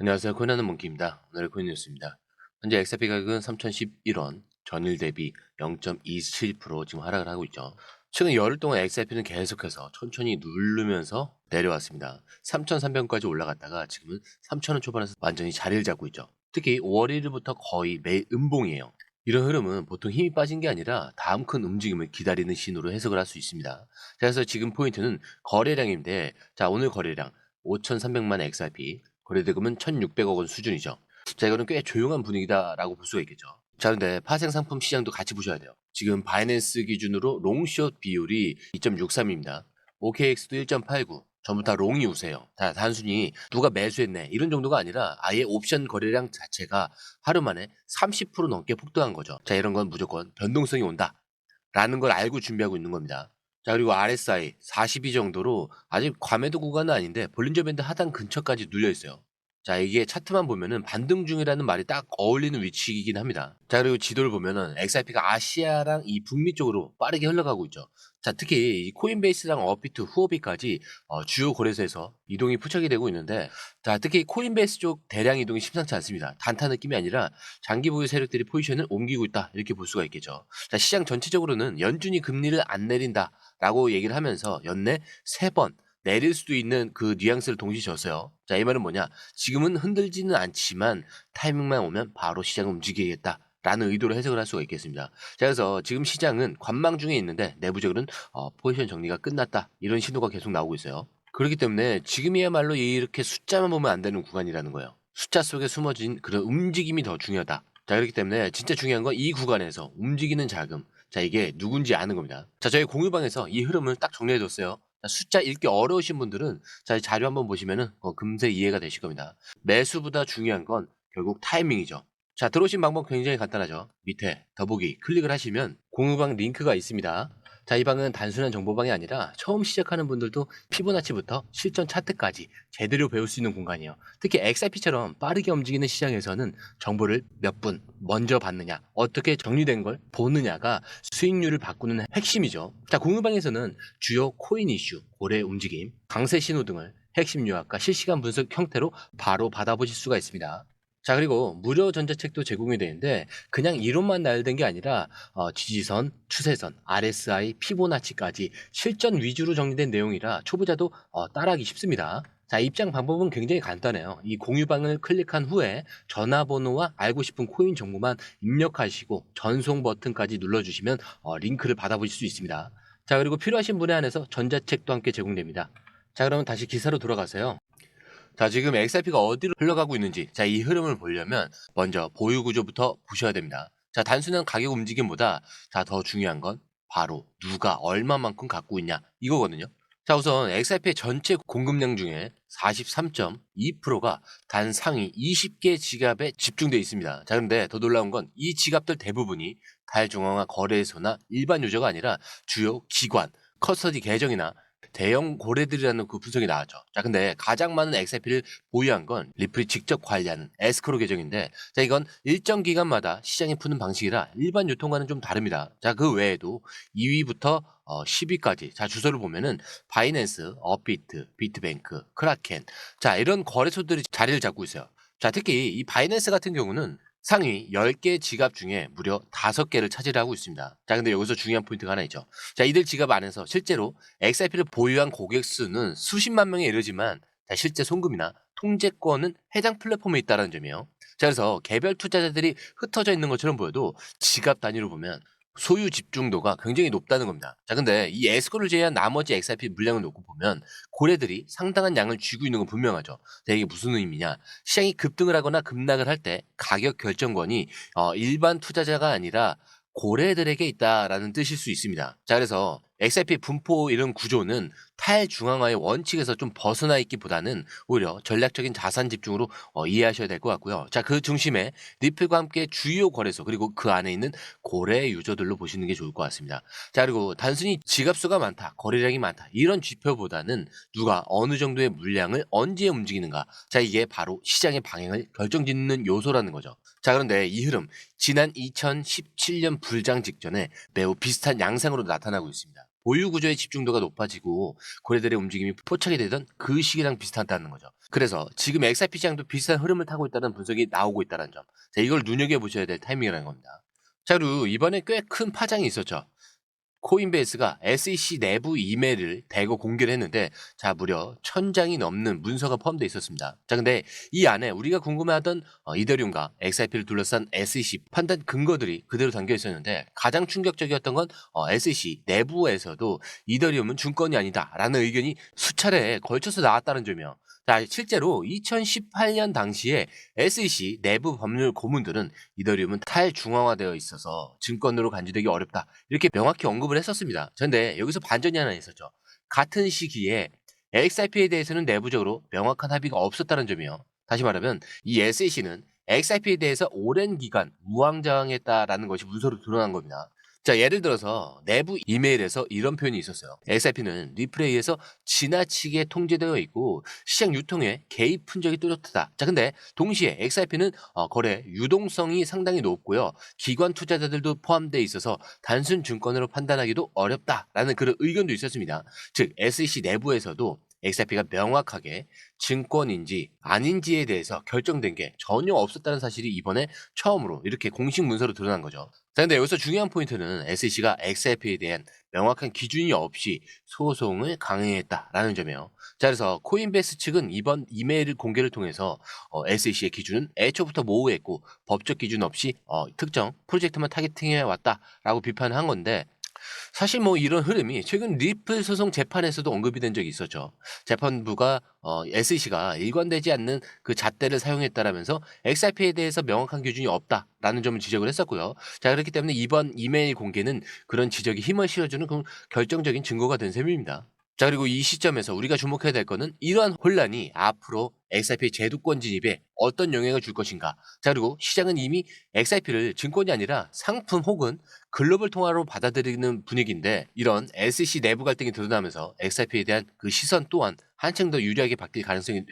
안녕하세요. 코인하는 몽키입니다. 오늘의 코인 뉴스입니다. 현재 XRP 가격은 3011원, 전일 대비 0.27% 지금 하락을 하고 있죠. 최근 열흘 동안 XRP는 계속해서 천천히 누르면서 내려왔습니다. 3,300원까지 올라갔다가 지금은 3,000원 초반에서 완전히 자리를 잡고 있죠. 특히 5월 1일부터 거의 매 음봉이에요. 이런 흐름은 보통 힘이 빠진 게 아니라 다음 큰 움직임을 기다리는 신호로 해석을 할 수 있습니다. 자, 그래서 지금 포인트는 거래량인데, 자, 오늘 거래량 5,300만 XRP, 거래대금은 1,600억 원 수준이죠. 자, 이거는 꽤 조용한 분위기다라고 볼 수가 있겠죠. 자, 근데 파생 상품 시장도 같이 보셔야 돼요. 지금 바이낸스 기준으로 롱숏 비율이 2.63입니다. OKX도 1.89. 전부 다 롱이 우세요. 단순히 누가 매수했네 이런 정도가 아니라 아예 옵션 거래량 자체가 하루 만에 30% 넘게 폭등한 거죠. 자, 이런 건 무조건 변동성이 온다라는 걸 알고 준비하고 있는 겁니다. 자, 그리고 RSI 42 정도로 아직 과매도 구간은 아닌데 볼린저 밴드 하단 근처까지 눌려 있어요. 자, 이게 차트만 보면은 반등 중이라는 말이 딱 어울리는 위치이긴 합니다. 자, 그리고 지도를 보면은 XRP가 아시아랑 이 북미 쪽으로 빠르게 흘러가고 있죠. 자, 특히 이 코인베이스랑 업비트, 후오비까지 주요 거래소에서 이동이 포착이 되고 있는데, 자, 특히 코인베이스 쪽 대량 이동이 심상치 않습니다. 단타 느낌이 아니라 장기 보유 세력들이 포지션을 옮기고 있다 이렇게 볼 수가 있겠죠. 자, 시장 전체적으로는 연준이 금리를 안 내린다라고 얘기를 하면서 연내 3번 내릴 수도 있는 그 뉘앙스를 동시에 줬어요. 자, 이 말은 뭐냐? 지금은 흔들지는 않지만 타이밍만 오면 바로 시장을 움직이겠다. 라는 의도로 해석을 할 수가 있겠습니다. 자, 그래서 지금 시장은 관망 중에 있는데 내부적으로는 포지션 정리가 끝났다. 이런 신호가 계속 나오고 있어요. 그렇기 때문에 지금이야말로 이렇게 숫자만 보면 안 되는 구간이라는 거예요. 숫자 속에 숨어진 그런 움직임이 더 중요하다. 자, 그렇기 때문에 진짜 중요한 건 이 구간에서 움직이는 자금. 자, 이게 누군지 아는 겁니다. 자, 저희 공유방에서 이 흐름을 딱 정리해뒀어요. 자, 숫자 읽기 어려우신 분들은 자, 자료 한번 보시면은 금세 이해가 되실 겁니다. 매수보다 중요한 건 결국 타이밍이죠. 자, 들어오신 방법 굉장히 간단하죠. 밑에 더보기 클릭을 하시면 공유방 링크가 있습니다. 자, 이 방은 단순한 정보방이 아니라 처음 시작하는 분들도 피보나치부터 실전 차트까지 제대로 배울 수 있는 공간이에요. 특히 XRP처럼 빠르게 움직이는 시장에서는 정보를 몇 분 먼저 받느냐, 어떻게 정리된 걸 보느냐가 수익률을 바꾸는 핵심이죠. 자, 공유방에서는 주요 코인 이슈, 고래 움직임, 강세 신호 등을 핵심 요약과 실시간 분석 형태로 바로 받아보실 수가 있습니다. 자, 그리고 무료 전자책도 제공이 되는데 그냥 이론만 나열된 게 아니라 지지선, 추세선, RSI, 피보나치까지 실전 위주로 정리된 내용이라 초보자도 따라하기 쉽습니다. 자, 입장 방법은 굉장히 간단해요. 이 공유방을 클릭한 후에 전화번호와 알고 싶은 코인 정보만 입력하시고 전송 버튼까지 눌러주시면 링크를 받아보실 수 있습니다. 자, 그리고 필요하신 분에 한해서 전자책도 함께 제공됩니다. 자, 그러면 다시 기사로 돌아가세요. 자, 지금 XRP가 어디로 흘러가고 있는지, 자, 이 흐름을 보려면 먼저 보유 구조부터 보셔야 됩니다. 자, 단순한 가격 움직임보다 자, 더 중요한 건 바로 누가 얼마만큼 갖고 있냐 이거거든요. 자, 우선 XRP의 전체 공급량 중에 43.2%가 단 상위 20개 지갑에 집중되어 있습니다. 자, 그런데 더 놀라운 건 이 지갑들 대부분이 탈중앙화 거래소나 일반 유저가 아니라 주요 기관, 커스터디 계정이나 대형 고래들이라는 그 분석이 나왔죠. 자, 근데 가장 많은 XRP를 보유한 건 리플이 직접 관리하는 에스크로 계정인데, 자, 이건 일정 기간마다 시장에 푸는 방식이라 일반 유통과는 좀 다릅니다. 자, 그 외에도 2위부터 10위까지, 자, 주소를 보면은 바이낸스, 업비트, 비트뱅크, 크라켄, 자, 이런 거래소들이 자리를 잡고 있어요. 자, 특히 이 바이낸스 같은 경우는 상위 10개 지갑 중에 무려 5개를 차지하고 있습니다. 자, 근데 여기서 중요한 포인트가 하나 있죠. 자, 이들 지갑 안에서 실제로 XRP를 보유한 고객 수는 수십만 명에 이르지만 실제 송금이나 통제권은 해당 플랫폼에 있다는 점이에요. 자, 그래서 개별 투자자들이 흩어져 있는 것처럼 보여도 지갑 단위로 보면 소유 집중도가 굉장히 높다는 겁니다. 자, 근데 이 에스코를 제외한 나머지 XRP 물량을 놓고 보면 고래들이 상당한 양을 쥐고 있는 건 분명하죠. 자, 이게 무슨 의미냐? 시장이 급등을 하거나 급락을 할 때 가격 결정권이 일반 투자자가 아니라 고래들에게 있다라는 뜻일 수 있습니다. 자, 그래서 XRP 분포 이런 구조는 탈중앙화의 원칙에서 좀 벗어나 있기보다는 오히려 전략적인 자산 집중으로 이해하셔야 될 것 같고요. 자, 그 중심에 리플과 함께 주요 거래소 그리고 그 안에 있는 고래 유저들로 보시는 게 좋을 것 같습니다. 자, 그리고 단순히 지갑수가 많다, 거래량이 많다 이런 지표보다는 누가 어느 정도의 물량을 언제 움직이는가, 자, 이게 바로 시장의 방향을 결정짓는 요소라는 거죠. 자, 그런데 이 흐름 지난 2017년 불장 직전에 매우 비슷한 양상으로 나타나고 있습니다. 보유 구조의 집중도가 높아지고 거래들의 움직임이 포착이 되던 그 시기랑 비슷하다는 거죠. 그래서 지금 XRP 시장도 비슷한 흐름을 타고 있다는 분석이 나오고 있다는 점. 자, 이걸 눈여겨보셔야 될 타이밍이라는 겁니다. 자, 그리고 이번에 꽤 큰 파장이 있었죠. 코인베이스가 SEC 내부 이메일을 대거 공개를 했는데 자 무려 1000장이 넘는 문서가 포함되어 있었습니다. 자 근데 이 안에 우리가 궁금해하던 이더리움과 XRP를 둘러싼 SEC 판단 근거들이 그대로 담겨 있었는데 가장 충격적이었던 건 SEC 내부에서도 이더리움은 증권이 아니다 라는 의견이 수차례에 걸쳐서 나왔다는 점이요. 자 실제로 2018년 당시에 SEC 내부 법률 고문들은 이더리움은 탈중앙화되어 있어서 증권으로 간주되기 어렵다 이렇게 명확히 언급을 했었습니다. 그런데 여기서 반전이 하나 있었죠. 같은 시기에 XRP에 대해서는 내부적으로 명확한 합의가 없었다는 점이요. 다시 말하면 이 SEC는 XRP에 대해서 오랜 기간 우왕좌왕했다라는 것이 문서로 드러난 겁니다. 자, 예를 들어서 내부 이메일에서 이런 표현이 있었어요. XRP는 리플레이에서 지나치게 통제되어 있고 시장 유통에 개입 흔적이 뚜렷하다. 자, 근데 동시에 XRP는 거래 유동성이 상당히 높고요. 기관 투자자들도 포함되어 있어서 단순 증권으로 판단하기도 어렵다라는 그런 의견도 있었습니다. 즉, SEC 내부에서도 XRP가 명확하게 증권인지 아닌지에 대해서 결정된 게 전혀 없었다는 사실이 이번에 처음으로 이렇게 공식 문서로 드러난 거죠. 자, 근데 여기서 중요한 포인트는 SEC가 XRP에 대한 명확한 기준이 없이 소송을 강행했다라는 점이에요. 자, 그래서 코인베이스 측은 이번 이메일 공개를 통해서 SEC의 기준은 애초부터 모호했고 법적 기준 없이 특정 프로젝트만 타겟팅해 왔다라고 비판을 한 건데 사실 뭐 이런 흐름이 최근 리플 소송 재판에서도 언급이 된 적이 있었죠. 재판부가 SEC가 일관되지 않는 그 잣대를 사용했다라면서 XRP에 대해서 명확한 기준이 없다라는 점을 지적을 했었고요. 자 그렇기 때문에 이번 이메일 공개는 그런 지적에 힘을 실어주는 그 결정적인 증거가 된 셈입니다. 자 그리고 이 시점에서 우리가 주목해야 될 거는 이러한 혼란이 앞으로 XRP 제도권 진입에 어떤 영향을 줄 것인가. 자 그리고 시장은 이미 XRP를 증권이 아니라 상품 혹은 글로벌 통화로 받아들이는 분위기인데 이런 SEC 내부 갈등이 드러나면서 XRP에 대한 그 시선 또한 한층 더 유리하게 바뀔 가능성이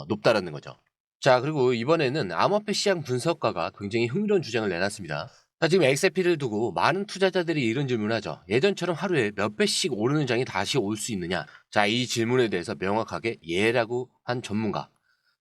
높다라는 거죠. 자 그리고 이번에는 암호화폐 시장 분석가가 굉장히 흥미로운 주장을 내놨습니다. 자, 지금 XRP를 두고 많은 투자자들이 이런 질문을 하죠. 예전처럼 하루에 몇 배씩 오르는 장이 다시 올 수 있느냐? 자, 이 질문에 대해서 명확하게 예라고 한 전문가.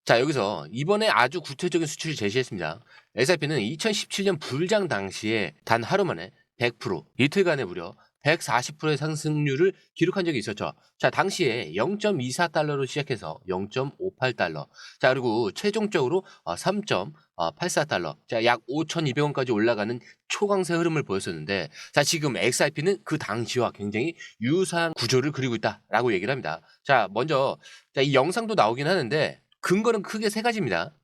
자, 여기서 이번에 아주 구체적인 수치를 제시했습니다. XRP는 2017년 불장 당시에 단 하루 만에 100%, 이틀간에 무려 140%의 상승률을 기록한 적이 있었죠. 자, 당시에 0.24달러로 시작해서 0.58달러. 자, 그리고 최종적으로 3.84달러. 자, 약 5,200원까지 올라가는 초강세 흐름을 보였었는데, 자, 지금 XRP는 그 당시와 굉장히 유사한 구조를 그리고 있다라고 얘기를 합니다. 자, 먼저, 자, 이 영상도 나오긴 하는데, 근거는 크게 세 가지입니다.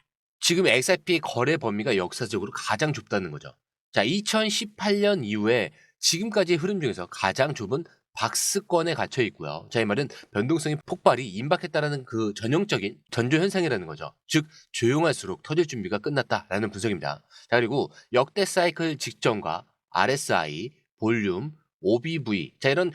지금 XRP의 거래 범위가 역사적으로 가장 좁다는 거죠. 자, 2018년 이후에 지금까지의 흐름 중에서 가장 좁은 박스권에 갇혀 있고요. 자, 이 말은 변동성이 폭발이 임박했다라는 그 전형적인 전조 현상이라는 거죠. 즉, 조용할수록 터질 준비가 끝났다라는 분석입니다. 자, 그리고 역대 사이클 직전과 RSI, 볼륨, OBV, 자, 이런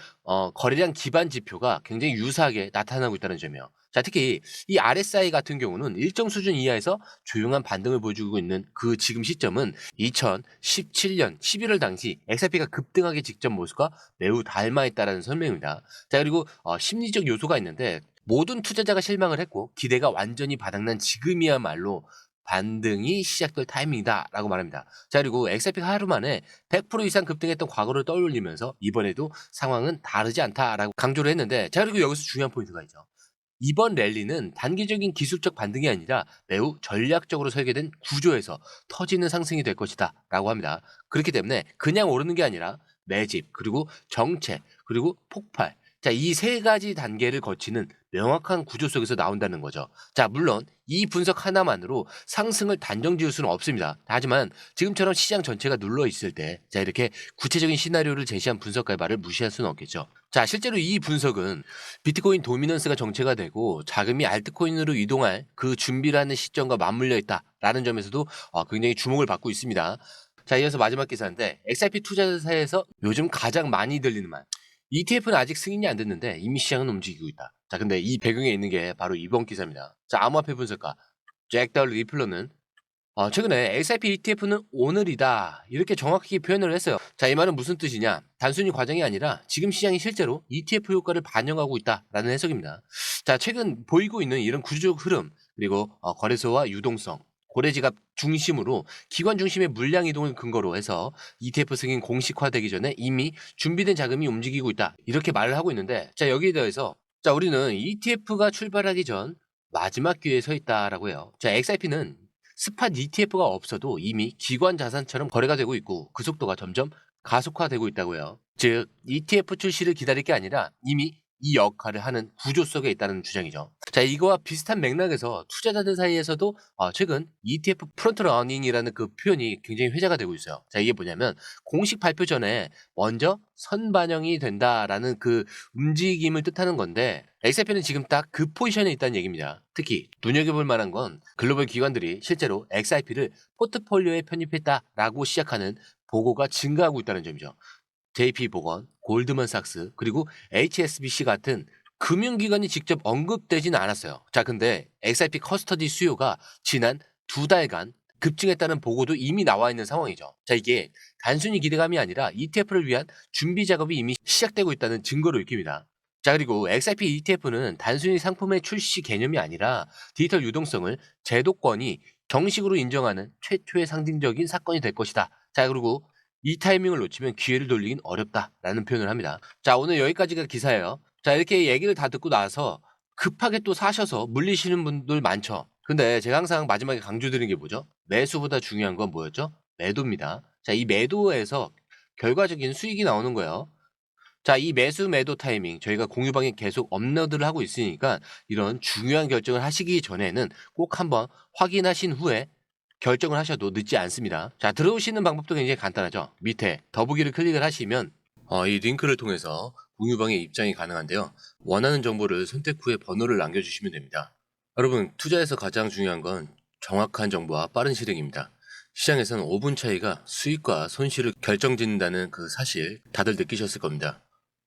거래량 기반 지표가 굉장히 유사하게 나타나고 있다는 점이에요. 자, 특히 이 RSI 같은 경우는 일정 수준 이하에서 조용한 반등을 보여주고 있는 그 지금 시점은 2017년 11월 당시 XRP가 급등하기 직전 모습과 매우 닮아 있다는 설명입니다. 자, 그리고 심리적 요소가 있는데 모든 투자자가 실망을 했고 기대가 완전히 바닥난 지금이야말로 반등이 시작될 타이밍이다라고 말합니다. 자, 그리고 XRP가 하루 만에 100% 이상 급등했던 과거를 떠올리면서 이번에도 상황은 다르지 않다라고 강조를 했는데 자, 그리고 여기서 중요한 포인트가 있죠. 이번 랠리는 단기적인 기술적 반등이 아니라 매우 전략적으로 설계된 구조에서 터지는 상승이 될 것이다 라고 합니다. 그렇기 때문에 그냥 오르는 게 아니라 매집, 그리고 정체, 그리고 폭발. 자, 이 세 가지 단계를 거치는 명확한 구조 속에서 나온다는 거죠. 자, 물론 이 분석 하나만으로 상승을 단정 지을 수는 없습니다. 하지만 지금처럼 시장 전체가 눌러 있을 때, 자, 이렇게 구체적인 시나리오를 제시한 분석가의 말을 무시할 수는 없겠죠. 자, 실제로 이 분석은 비트코인 도미넌스가 정체가 되고 자금이 알트코인으로 이동할 그 준비를 하는 시점과 맞물려 있다라는 점에서도 굉장히 주목을 받고 있습니다. 자, 이어서 마지막 기사인데 XRP 투자자사에서 요즘 가장 많이 들리는 말. ETF는 아직 승인이 안 됐는데 이미 시장은 움직이고 있다. 자, 근데 이 배경에 있는 게 바로 이번 기사입니다. 자, 암호화폐 분석가 잭 더 리플러는 최근에 XRP ETF는 오늘이다. 이렇게 정확히 표현을 했어요. 자, 이 말은 무슨 뜻이냐? 단순히 과정이 아니라 지금 시장이 실제로 ETF 효과를 반영하고 있다라는 해석입니다. 자, 최근 보이고 있는 이런 구조적 흐름, 그리고 거래소와 유동성, 고래지갑 중심으로 기관 중심의 물량 이동을 근거로 해서 ETF 승인 공식화되기 전에 이미 준비된 자금이 움직이고 있다. 이렇게 말을 하고 있는데, 자, 여기에 대해서 자, 우리는 ETF가 출발하기 전 마지막 기회에 서 있다라고 해요. 자, XRP는 스팟 ETF가 없어도 이미 기관 자산처럼 거래가 되고 있고 그 속도가 점점 가속화되고 있다고요. 즉 ETF 출시를 기다릴 게 아니라 이미 이 역할을 하는 구조 속에 있다는 주장이죠. 자, 이거와 비슷한 맥락에서 투자자들 사이에서도 최근 ETF 프론트 러닝이라는 그 표현이 굉장히 회자가 되고 있어요. 자, 이게 뭐냐면 공식 발표 전에 먼저 선반영이 된다라는 그 움직임을 뜻하는 건데, XRP는 지금 딱 그 포지션에 있다는 얘기입니다. 특히 눈여겨볼 만한 건 글로벌 기관들이 실제로 XRP를 포트폴리오에 편입했다라고 시작하는 보고가 증가하고 있다는 점이죠. JP모건, 골드만삭스, 그리고 HSBC 같은 금융기관이 직접 언급되지는 않았어요. 자, 근데 XRP 커스터디 수요가 지난 2달간 급증했다는 보고도 이미 나와 있는 상황이죠. 자, 이게 단순히 기대감이 아니라 ETF를 위한 준비 작업이 이미 시작되고 있다는 증거로 읽힙니다. 자, 그리고 XRP ETF는 단순히 상품의 출시 개념이 아니라 디지털 유동성을 제도권이 정식으로 인정하는 최초의 상징적인 사건이 될 것이다. 자, 그리고 이 타이밍을 놓치면 기회를 돌리긴 어렵다라는 표현을 합니다. 자, 오늘 여기까지가 기사예요. 자, 이렇게 얘기를 다 듣고 나서 급하게 또 사셔서 물리시는 분들 많죠. 근데 제가 항상 마지막에 강조드리는 게 뭐죠? 매수보다 중요한 건 뭐였죠? 매도입니다. 자, 이 매도에서 결과적인 수익이 나오는 거예요. 자, 이 매수 매도 타이밍 저희가 공유방에 계속 업로드를 하고 있으니까 이런 중요한 결정을 하시기 전에는 꼭 한번 확인하신 후에 결정을 하셔도 늦지 않습니다. 자, 들어오시는 방법도 굉장히 간단하죠. 밑에 더보기를 클릭을 하시면 이 링크를 통해서 공유방에 입장이 가능한데요. 원하는 정보를 선택 후에 번호를 남겨주시면 됩니다. 여러분, 투자에서 가장 중요한 건 정확한 정보와 빠른 실행입니다. 시장에서는 5분 차이가 수익과 손실을 결정짓는다는 그 사실 다들 느끼셨을 겁니다.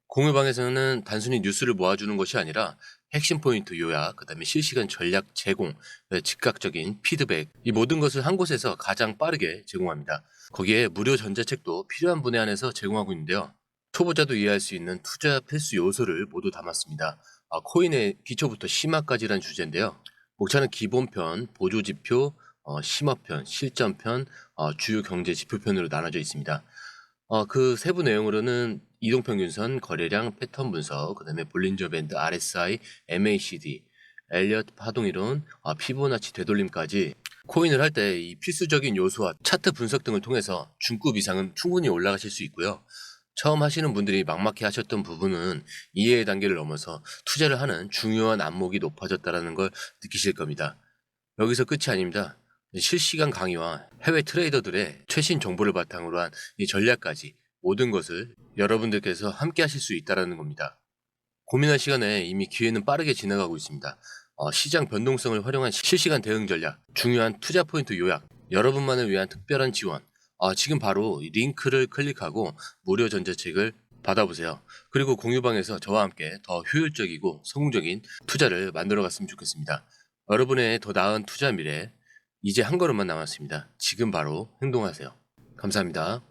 공유방에서는 단순히 뉴스를 모아주는 것이 아니라 핵심 포인트 요약, 그다음에 실시간 전략 제공, 즉각적인 피드백, 이 모든 것을 한 곳에서 가장 빠르게 제공합니다. 거기에 무료 전자책도 필요한 분에 한해서 제공하고 있는데요. 초보자도 이해할 수 있는 투자 필수 요소를 모두 담았습니다. 코인의 기초부터 심화까지란 주제인데요. 목차는 기본편, 보조지표, 심화편, 실전편, 주요 경제 지표편으로 나눠져 있습니다. 그 세부 내용으로는 이동평균선, 거래량, 패턴 분석, 그다음에 볼린저 밴드, RSI, MACD, 엘리엇 파동이론, 피보나치 되돌림까지 코인을 할 때 이 필수적인 요소와 차트 분석 등을 통해서 중급 이상은 충분히 올라가실 수 있고요. 처음 하시는 분들이 막막해 하셨던 부분은 이해의 단계를 넘어서 투자를 하는 중요한 안목이 높아졌다는 걸 느끼실 겁니다. 여기서 끝이 아닙니다. 실시간 강의와 해외 트레이더들의 최신 정보를 바탕으로 한 이 전략까지 모든 것을 여러분들께서 함께 하실 수 있다는 겁니다. 고민할 시간에 이미 기회는 빠르게 지나가고 있습니다. 시장 변동성을 활용한 실시간 대응 전략, 중요한 투자 포인트 요약, 여러분만을 위한 특별한 지원. 지금 바로 이 링크를 클릭하고 무료 전자책을 받아보세요. 그리고 공유방에서 저와 함께 더 효율적이고 성공적인 투자를 만들어 갔으면 좋겠습니다. 여러분의 더 나은 투자 미래, 이제 한 걸음만 남았습니다. 지금 바로 행동하세요. 감사합니다.